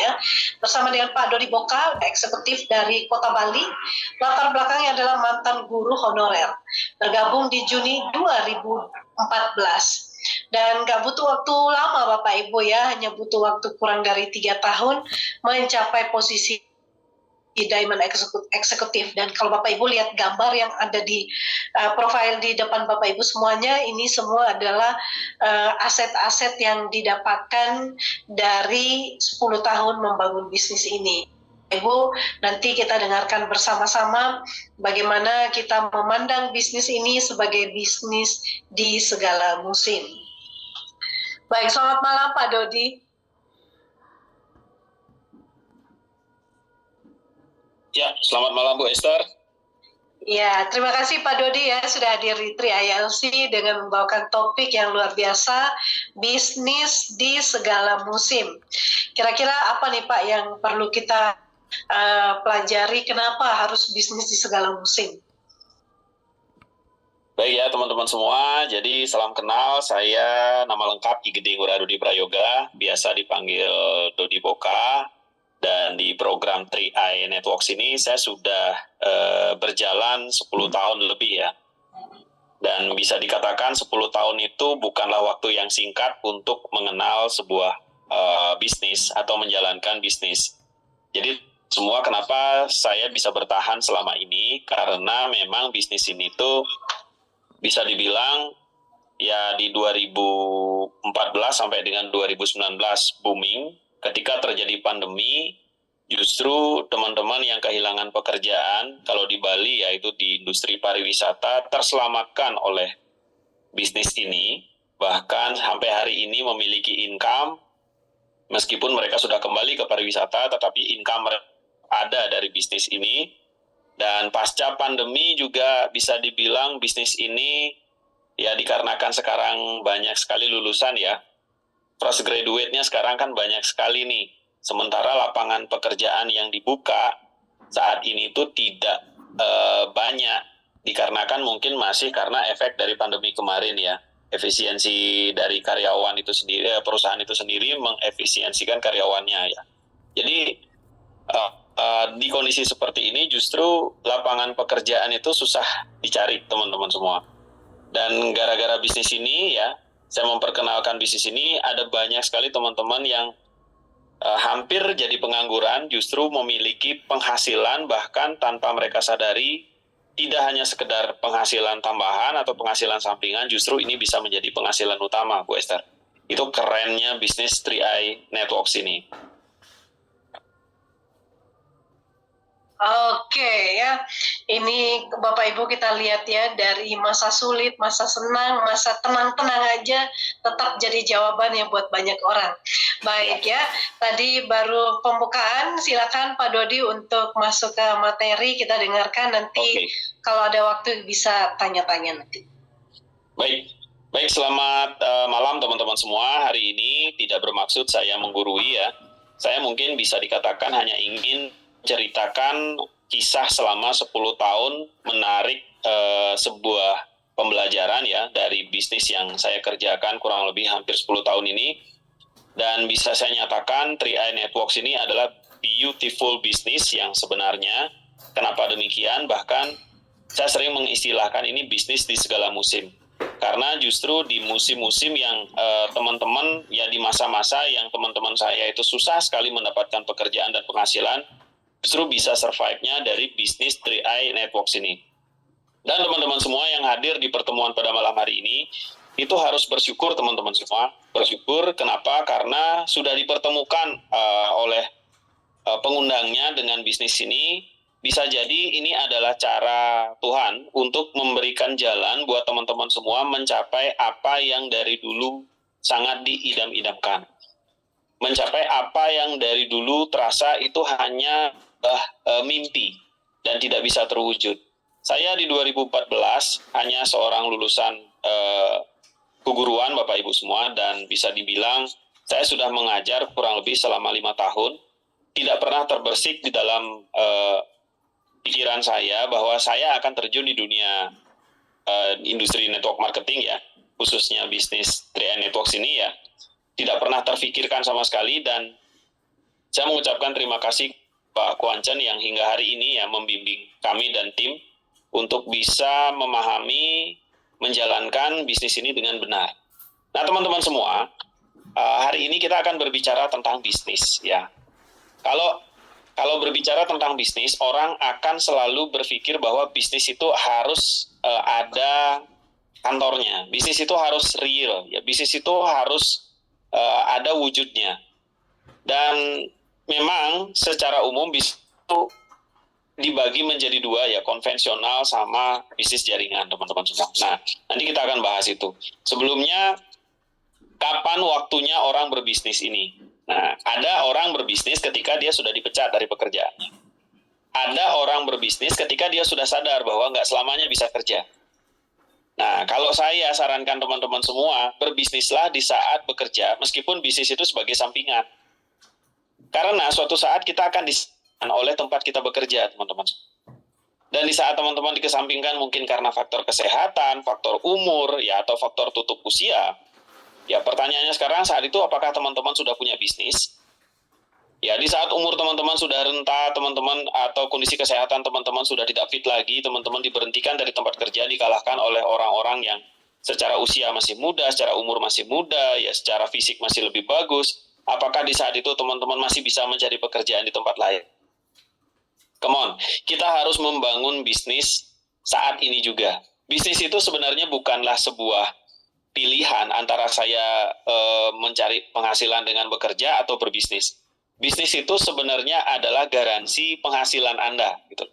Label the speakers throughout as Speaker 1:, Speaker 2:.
Speaker 1: ya, bersama dengan Pak Dodi Boka, eksekutif dari Kota Bali. Latar belakangnya adalah mantan guru honorer, bergabung di Juni 2014. Dan nggak butuh waktu lama Bapak Ibu ya, hanya butuh waktu kurang dari 3 tahun mencapai posisi Diamond Eksekutif. Dan kalau Bapak Ibu lihat gambar yang ada di profil di depan Bapak Ibu semuanya, ini semua adalah aset-aset yang didapatkan dari 10 tahun membangun bisnis ini. Ibu, nanti kita dengarkan bersama-sama bagaimana kita memandang bisnis ini sebagai bisnis di segala musim. Baik, selamat malam Pak Dodi.
Speaker 2: Ya, selamat malam Bu Esther.
Speaker 1: Ya, terima kasih Pak Dodi ya sudah hadir di Tri ILC dengan membawakan topik yang luar biasa, bisnis di segala musim. Kira-kira apa nih Pak yang perlu kita pelajari, kenapa harus bisnis di segala musim?
Speaker 2: Baik ya teman-teman semua, jadi salam kenal, saya nama lengkap I Gede Ngurah Dodi Prayoga, biasa dipanggil Dodi Boka, dan di program 3i Networks ini saya sudah berjalan 10 tahun lebih ya. Dan bisa dikatakan 10 tahun itu bukanlah waktu yang singkat untuk mengenal sebuah bisnis atau menjalankan bisnis. Jadi semua kenapa saya bisa bertahan selama ini, karena memang bisnis ini tuh bisa dibilang ya di 2014 sampai dengan 2019 booming. Ketika terjadi pandemi, justru teman-teman yang kehilangan pekerjaan, kalau di Bali yaitu di industri pariwisata, terselamatkan oleh bisnis ini. Bahkan sampai hari ini memiliki income, meskipun mereka sudah kembali ke pariwisata, tetapi income ada dari bisnis ini. Dan pasca pandemi juga bisa dibilang bisnis ini ya dikarenakan sekarang banyak sekali lulusan ya, fresh graduate-nya sekarang kan banyak sekali nih. Sementara lapangan pekerjaan yang dibuka saat ini tuh tidak banyak, dikarenakan mungkin masih karena efek dari pandemi kemarin ya. Efisiensi dari karyawan itu sendiri, perusahaan itu sendiri mengefisiensikan karyawannya ya. Jadi di kondisi seperti ini justru lapangan pekerjaan itu susah dicari teman-teman semua. Dan gara-gara bisnis ini ya, saya memperkenalkan bisnis ini, ada banyak sekali teman-teman yang hampir jadi pengangguran, justru memiliki penghasilan bahkan tanpa mereka sadari. Tidak hanya sekedar penghasilan tambahan atau penghasilan sampingan, justru ini bisa menjadi penghasilan utama, Bu Esther. Itu kerennya bisnis 3i Networks ini.
Speaker 1: Oke ya, ini Bapak Ibu kita lihat ya, dari masa sulit, masa senang, masa tenang-tenang aja tetap jadi jawaban yang buat banyak orang. Baik ya, tadi baru pembukaan, silakan Pak Dodi untuk masuk ke materi, kita dengarkan nanti. Kalau ada waktu bisa tanya-tanya nanti.
Speaker 2: Baik, selamat malam teman-teman semua. Hari ini tidak bermaksud saya menggurui ya. Saya mungkin bisa dikatakan hanya ingin ceritakan kisah selama 10 tahun menarik sebuah pembelajaran ya dari bisnis yang saya kerjakan kurang lebih hampir 10 tahun ini. Dan bisa saya nyatakan 3i Networks ini adalah beautiful business yang sebenarnya. Kenapa demikian? Bahkan saya sering mengistilahkan ini bisnis di segala musim. Karena justru di musim-musim yang teman-teman ya di masa-masa yang teman-teman saya itu susah sekali mendapatkan pekerjaan dan penghasilan, justru bisa survive-nya dari bisnis 3i Networks ini. Dan teman-teman semua yang hadir di pertemuan pada malam hari ini, itu harus bersyukur teman-teman semua. Bersyukur kenapa? Karena sudah dipertemukan oleh pengundangnya dengan bisnis ini. Bisa jadi ini adalah cara Tuhan untuk memberikan jalan buat teman-teman semua mencapai apa yang dari dulu sangat diidam-idamkan. Mencapai apa yang dari dulu terasa itu hanya mimpi dan tidak bisa terwujud. Saya di 2014 hanya seorang lulusan keguruan Bapak Ibu semua, dan bisa dibilang saya sudah mengajar kurang lebih selama 5 tahun. Tidak pernah terbersih di dalam pikiran saya bahwa saya akan terjun di dunia industri network marketing ya, khususnya bisnis 3i Networks ini ya. Tidak pernah terfikirkan sama sekali, dan Saya mengucapkan terima kasih Pak Kuancen yang hingga hari ini ya membimbing kami dan tim untuk bisa memahami, menjalankan bisnis ini dengan benar. Nah teman-teman semua, hari ini kita akan berbicara tentang bisnis ya. Kalau berbicara tentang bisnis, orang akan selalu berpikir bahwa bisnis itu harus ada kantornya, bisnis itu harus real, ya bisnis itu harus ada wujudnya. Dan memang secara umum bisnis itu dibagi menjadi dua ya, konvensional sama bisnis jaringan teman-teman semua. Nah, nanti kita akan bahas itu. Sebelumnya, kapan waktunya orang berbisnis ini? Nah, ada orang berbisnis ketika dia sudah dipecat dari pekerjaannya. Ada orang berbisnis ketika dia sudah sadar bahwa nggak selamanya bisa kerja. Nah, kalau saya sarankan teman-teman semua, berbisnislah di saat bekerja, meskipun bisnis itu sebagai sampingan. Karena suatu saat kita akan disampingkan oleh tempat kita bekerja, teman-teman. Dan di saat teman-teman dikesampingkan mungkin karena faktor kesehatan, faktor umur, ya atau faktor tutup usia, ya pertanyaannya sekarang saat itu apakah teman-teman sudah punya bisnis? Ya di saat umur teman-teman sudah renta, teman-teman atau kondisi kesehatan teman-teman sudah tidak fit lagi, teman-teman diberhentikan dari tempat kerja, dikalahkan oleh orang-orang yang secara usia masih muda, secara umur masih muda, ya secara fisik masih lebih bagus. Apakah di saat itu teman-teman masih bisa mencari pekerjaan di tempat lain? Come on, kita harus membangun bisnis saat ini juga. Bisnis itu sebenarnya bukanlah sebuah pilihan antara saya mencari penghasilan dengan bekerja atau berbisnis. Bisnis itu sebenarnya adalah garansi penghasilan Anda. Gitu.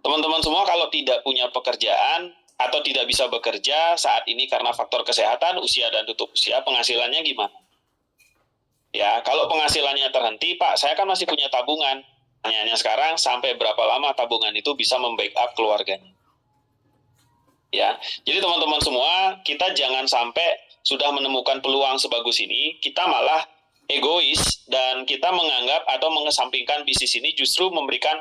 Speaker 2: Teman-teman semua kalau tidak punya pekerjaan atau tidak bisa bekerja saat ini karena faktor kesehatan, usia dan tutup usia, penghasilannya gimana? Ya, kalau penghasilannya terhenti, Pak, saya kan masih punya tabungan. Pertanyaannya sekarang, sampai berapa lama tabungan itu bisa membackup keluarganya? Ya, jadi teman-teman semua, kita jangan sampai sudah menemukan peluang sebagus ini, kita malah egois dan kita menganggap atau mengesampingkan bisnis ini justru memberikan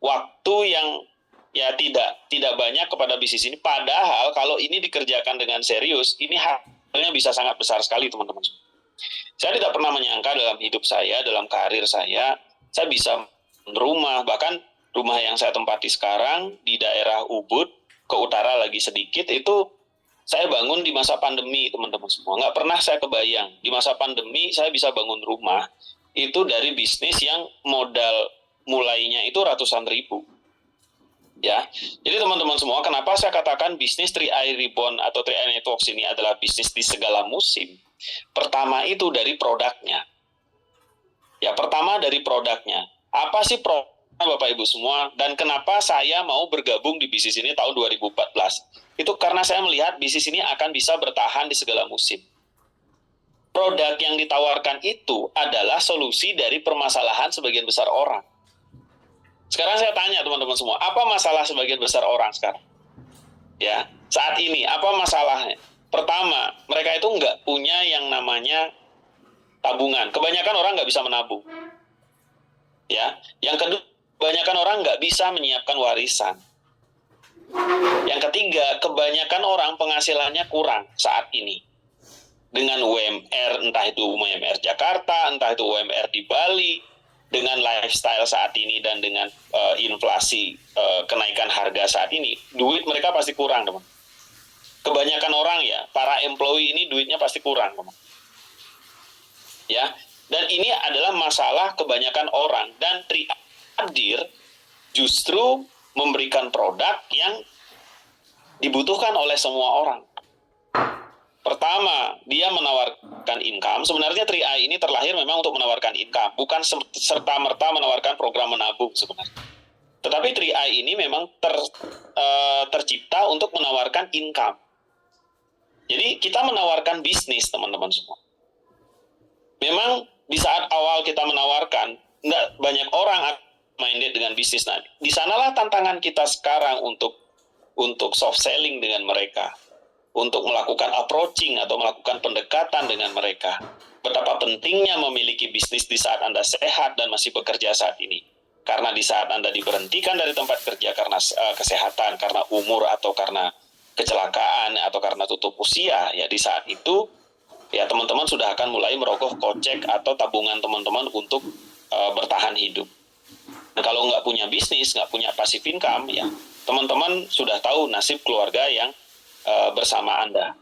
Speaker 2: waktu yang ya tidak banyak kepada bisnis ini. Padahal kalau ini dikerjakan dengan serius, ini hasilnya bisa sangat besar sekali, teman-teman. Saya tidak pernah menyangka dalam hidup saya, dalam karir saya bisa rumah, bahkan rumah yang saya tempati sekarang di daerah Ubud, ke utara lagi sedikit, itu saya bangun di masa pandemi, teman-teman semua. Nggak pernah saya kebayang, di masa pandemi saya bisa bangun rumah, itu dari bisnis yang modal mulainya itu ratusan ribu. Ya, jadi teman-teman semua, kenapa saya katakan bisnis 3i Reborn atau 3i Networks ini adalah bisnis di segala musim? Pertama itu dari produknya. Ya, pertama dari produknya. Apa sih produknya Bapak Ibu semua? Dan kenapa saya mau bergabung di bisnis ini tahun 2014? Itu karena saya melihat bisnis ini akan bisa bertahan di segala musim. Produk yang ditawarkan itu adalah solusi dari permasalahan sebagian besar orang. Sekarang saya tanya teman-teman semua, apa masalah sebagian besar orang sekarang? Ya, saat ini apa masalahnya? Pertama, mereka itu nggak punya yang namanya tabungan. Kebanyakan orang nggak bisa menabung. Ya, yang kedua, kebanyakan orang nggak bisa menyiapkan warisan. Yang ketiga, kebanyakan orang penghasilannya kurang saat ini. Dengan UMR, entah itu UMR Jakarta, entah itu UMR di Bali, dengan lifestyle saat ini dan dengan inflasi kenaikan harga saat ini, duit mereka pasti kurang, teman. Kebanyakan orang ya, para employee ini duitnya pasti kurang, teman. Ya, dan ini adalah masalah kebanyakan orang, dan hadir justru memberikan produk yang dibutuhkan oleh semua orang. Pertama, dia menawarkan income. Sebenarnya 3i ini terlahir memang untuk menawarkan income, bukan serta-merta menawarkan program menabung sebenarnya. Tetapi 3i ini memang tercipta untuk menawarkan income. Jadi kita menawarkan bisnis, teman-teman semua. Memang di saat awal kita menawarkan, nggak banyak orang minded dengan bisnis. Nah, di sanalah tantangan kita sekarang untuk soft selling dengan mereka, untuk melakukan approaching atau melakukan pendekatan dengan mereka. Betapa pentingnya memiliki bisnis di saat Anda sehat dan masih bekerja saat ini. Karena di saat Anda diberhentikan dari tempat kerja karena kesehatan, karena umur atau karena kecelakaan atau karena tutup usia, ya di saat itu ya teman-teman sudah akan mulai merogoh kocek atau tabungan teman-teman untuk bertahan hidup. Nah, kalau nggak punya bisnis, nggak punya passive income, ya teman-teman sudah tahu nasib keluarga yang bersama Anda.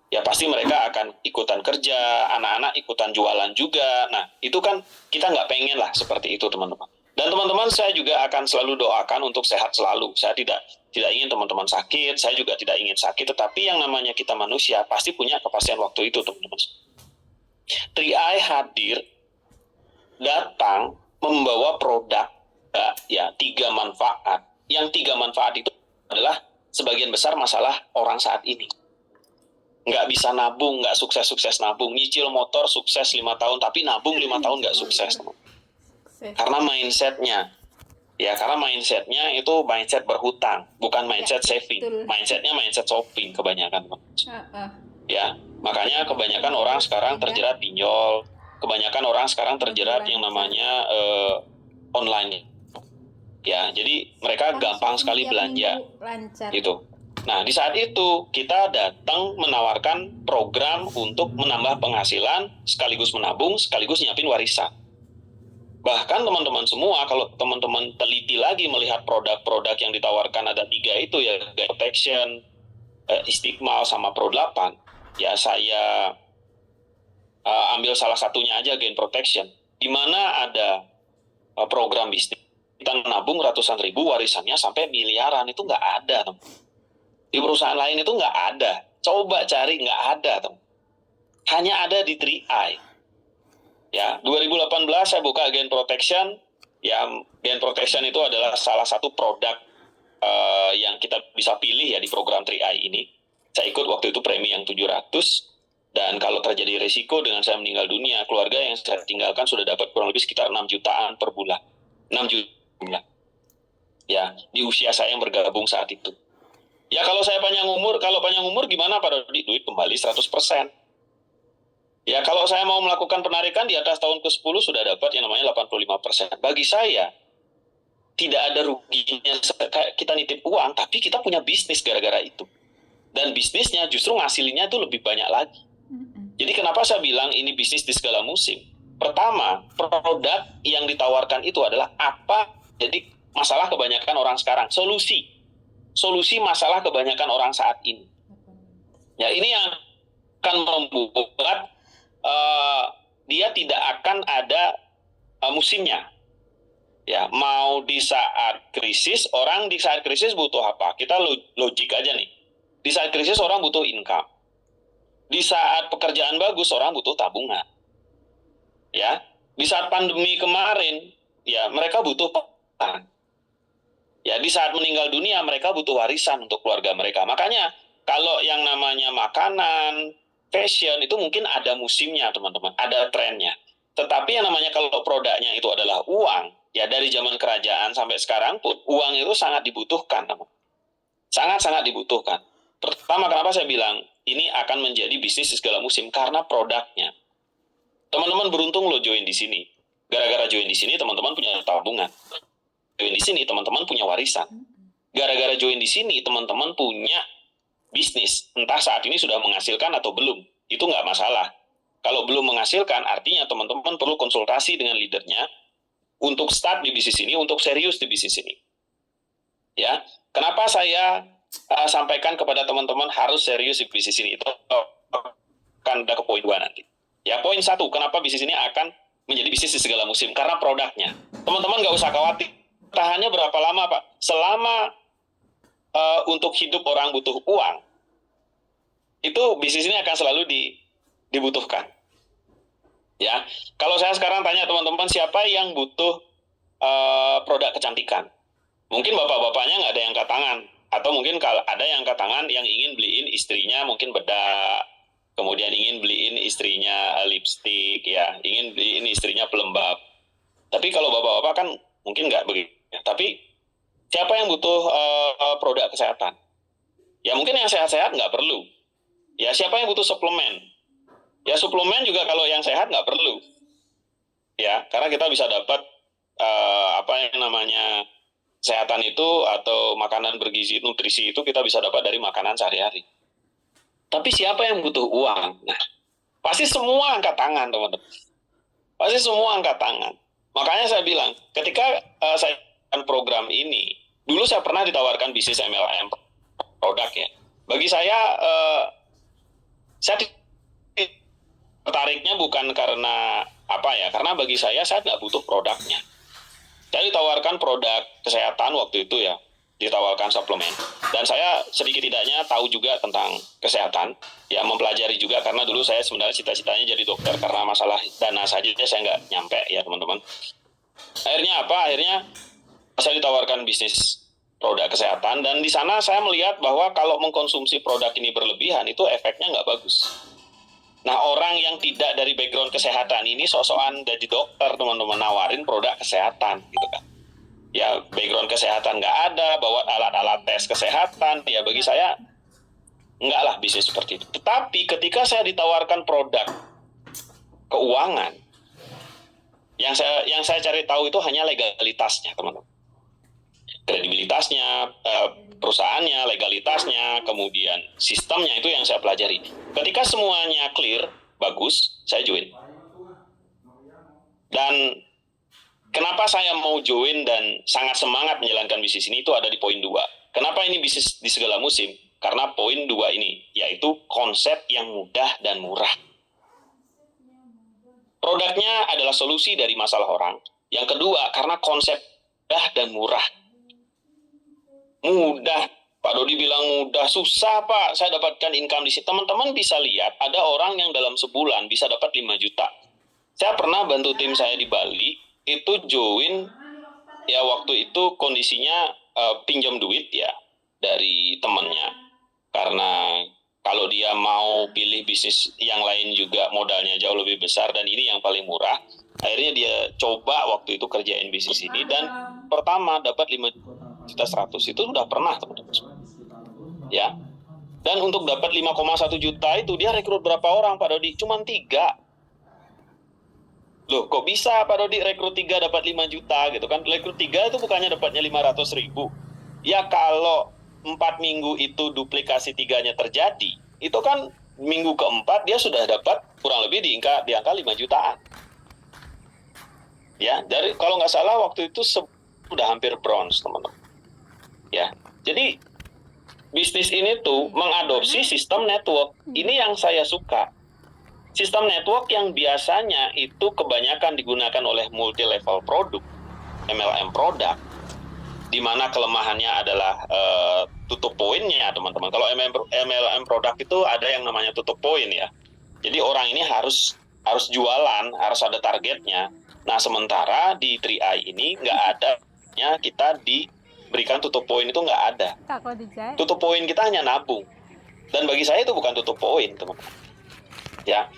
Speaker 2: Ya pasti mereka akan ikutan kerja, anak-anak ikutan jualan juga. Nah, itu kan kita nggak pengen lah seperti itu, teman-teman. Dan teman-teman, saya juga akan selalu doakan untuk sehat selalu. Saya tidak ingin teman-teman sakit, saya juga tidak ingin sakit, tetapi yang namanya kita manusia pasti punya kepastian waktu itu, teman-teman. 3i hadir, datang, membawa produk, ya 3 manfaat. Yang 3 manfaat itu adalah sebagian besar masalah orang saat ini. Nggak bisa nabung, nggak sukses-sukses nabung. Nyicil motor sukses 5 tahun, tapi nabung 5 tahun nggak sukses. Karena mindsetnya. Ya, karena mindsetnya itu mindset berhutang, bukan mindset saving. Mindsetnya mindset shopping kebanyakan. Ya, makanya kebanyakan orang sekarang terjerat pinjol. Kebanyakan orang sekarang terjerat yang namanya online. Ya, jadi mereka gampang sekali belanja. Gitu. Nah, di saat itu kita datang menawarkan program untuk menambah penghasilan, sekaligus menabung, sekaligus nyiapin warisan. Bahkan teman-teman semua, kalau teman-teman teliti lagi melihat produk-produk yang ditawarkan ada 3 itu ya, Protection, Istiqmal, sama Pro 8, ya saya ambil salah satunya aja, Gain Protection, di mana ada program bisnis, kita nabung ratusan ribu, warisannya sampai miliaran, itu nggak ada, teman. Di perusahaan lain itu nggak ada. Coba cari, nggak ada, teman. Hanya ada di 3i. Ya, 2018 saya buka Gain Protection. Ya, Gain Protection itu adalah salah satu produk yang kita bisa pilih ya di program 3i ini. Saya ikut waktu itu premi yang 700. Dan kalau terjadi risiko dengan saya meninggal dunia, keluarga yang saya tinggalkan sudah dapat kurang lebih sekitar 6 jutaan per bulan. 6 juta. Ya, di usia saya yang bergabung saat itu. Ya kalau saya panjang umur gimana Pak Dodi? Duit kembali 100%. Ya kalau saya mau melakukan penarikan di atas tahun ke-10 sudah dapat yang namanya 85%. Bagi saya, tidak ada ruginya kita nitip uang, tapi kita punya bisnis gara-gara itu. Dan bisnisnya justru ngasilinnya itu lebih banyak lagi. Jadi kenapa saya bilang ini bisnis di segala musim? Pertama, produk yang ditawarkan itu adalah apa? Jadi masalah kebanyakan orang sekarang, solusi masalah kebanyakan orang saat ini. Ya, ini yang akan membuat dia tidak akan ada musimnya. Ya, mau di saat krisis, orang di saat krisis butuh apa? Kita logik aja nih. Di saat krisis orang butuh income. Di saat pekerjaan bagus orang butuh tabungan. Ya, di saat pandemi kemarin, ya mereka butuh penghasilan. Ya, di saat meninggal dunia mereka butuh warisan untuk keluarga mereka. Makanya kalau yang namanya makanan, fashion itu mungkin ada musimnya, teman-teman, ada trennya. Tetapi yang namanya kalau produknya itu adalah uang, ya dari zaman kerajaan sampai sekarang pun uang itu sangat dibutuhkan, teman. Sangat-sangat dibutuhkan. Pertama, kenapa saya bilang ini akan menjadi bisnis di segala musim? Karena produknya. Teman-teman beruntung lo join di sini. Gara-gara join di sini teman-teman punya tabungan. Join di sini teman-teman punya warisan. Gara-gara join di sini teman-teman punya bisnis. Entah saat ini sudah menghasilkan atau belum. Itu nggak masalah. Kalau belum menghasilkan artinya teman-teman perlu konsultasi dengan leadernya untuk start di bisnis ini, untuk serius di bisnis ini. Ya, kenapa saya sampaikan kepada teman-teman harus serius di bisnis ini? Itu akan ada ke poin 2 nanti. Ya, poin 1, kenapa bisnis ini akan menjadi bisnis di segala musim? Karena produknya. Teman-teman nggak usah khawatir. Tahannya berapa lama, Pak? Selama untuk hidup orang butuh uang, itu bisnis ini akan selalu dibutuhkan. Ya, kalau saya sekarang tanya teman-teman siapa yang butuh produk kecantikan, mungkin bapak-bapaknya nggak ada yang angkat tangan, atau mungkin kalau ada yang angkat tangan yang ingin beliin istrinya mungkin bedak, kemudian ingin beliin istrinya lipstik, ya, ingin beliin istrinya pelembab. Tapi kalau bapak-bapak kan mungkin nggak begitu. Ya, tapi siapa yang butuh produk kesehatan? Ya mungkin yang sehat-sehat nggak perlu. Ya siapa yang butuh suplemen? Ya suplemen juga kalau yang sehat nggak perlu. Ya karena kita bisa dapat apa yang namanya kesehatan itu atau makanan bergizi, nutrisi itu kita bisa dapat dari makanan sehari-hari. Tapi siapa yang butuh uang? Nah, pasti semua angkat tangan, teman-teman. Pasti semua angkat tangan. Makanya saya bilang, ketika saya program ini, dulu saya pernah ditawarkan bisnis MLM produk ya. Bagi saya tertariknya bukan karena apa ya, karena bagi saya nggak butuh produknya. Saya ditawarkan produk kesehatan waktu itu ya, ditawarkan suplemen. Dan saya sedikit tidaknya tahu juga tentang kesehatan, ya mempelajari juga karena dulu saya sebenarnya cita-citanya jadi dokter, karena masalah dana saja saya nggak nyampe ya teman-teman. Akhirnya apa? Akhirnya saya ditawarkan bisnis produk kesehatan, dan di sana saya melihat bahwa kalau mengkonsumsi produk ini berlebihan itu efeknya nggak bagus. Nah, orang yang tidak dari background kesehatan ini sok-sokan jadi dokter, teman-teman, nawarin produk kesehatan gitu kan. Ya background kesehatan nggak ada, bawa alat-alat tes kesehatan, ya bagi saya nggak lah bisnis seperti itu. Tetapi ketika saya ditawarkan produk keuangan, yang saya cari tahu itu hanya legalitasnya, teman-teman. Kredibilitasnya, perusahaannya, legalitasnya, kemudian sistemnya, itu yang saya pelajari. Ketika semuanya clear, bagus, saya join. Dan kenapa saya mau join dan sangat semangat menjalankan bisnis ini itu ada di poin 2. Kenapa ini bisnis di segala musim? Karena poin 2 ini, yaitu konsep yang mudah dan murah. Produknya adalah solusi dari masalah orang. Yang kedua, karena konsep mudah dan murah. Mudah, Pak Dodi bilang mudah, susah Pak, saya dapatkan income di sini. Teman-teman bisa lihat, ada orang yang dalam sebulan bisa dapat 5 juta. Saya pernah bantu tim saya di Bali, itu join, ya waktu itu kondisinya pinjam duit ya, dari temannya. Karena kalau dia mau pilih bisnis yang lain juga modalnya jauh lebih besar, dan ini yang paling murah, akhirnya dia coba waktu itu kerjain bisnis ini, dan pertama dapat 5 juta 100, itu sudah pernah teman-teman ya. Dan untuk dapat 5,1 juta itu dia rekrut berapa orang Pak Dodi? Cuman 3. Loh kok bisa Pak Dodi rekrut 3 dapat 5 juta gitu kan? Rekrut 3 itu bukannya dapatnya 500.000. Ya kalau 4 minggu itu duplikasi 3-nya terjadi, itu kan minggu keempat dia sudah dapat kurang lebih di angka 5 jutaan. Ya, dari kalau nggak salah waktu itu sudah hampir bronze teman-teman. Ya, jadi bisnis ini tuh mengadopsi sistem network. Ini yang saya suka. Sistem network yang biasanya itu kebanyakan digunakan oleh multi level produk, MLM produk, di mana kelemahannya adalah tutup poinnya, teman-teman. Kalau MLM produk itu ada yang namanya tutup poin ya. Jadi orang ini harus jualan, harus ada targetnya. Nah, sementara di 3i ini nggak ada, kita diberikan tutup poin itu nggak ada. Tutup poin kita hanya nabung. Dan bagi saya itu bukan tutup poin, teman-teman. Ya.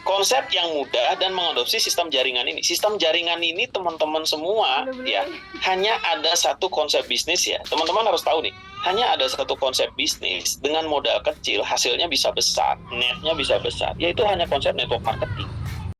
Speaker 2: Konsep yang mudah dan mengadopsi sistem jaringan ini. Sistem jaringan ini teman-teman semua ya, hanya ada satu konsep bisnis ya. Teman-teman harus tahu nih, hanya ada satu konsep bisnis dengan modal kecil, hasilnya bisa besar, netnya bisa besar. Yaitu hanya konsep network marketing.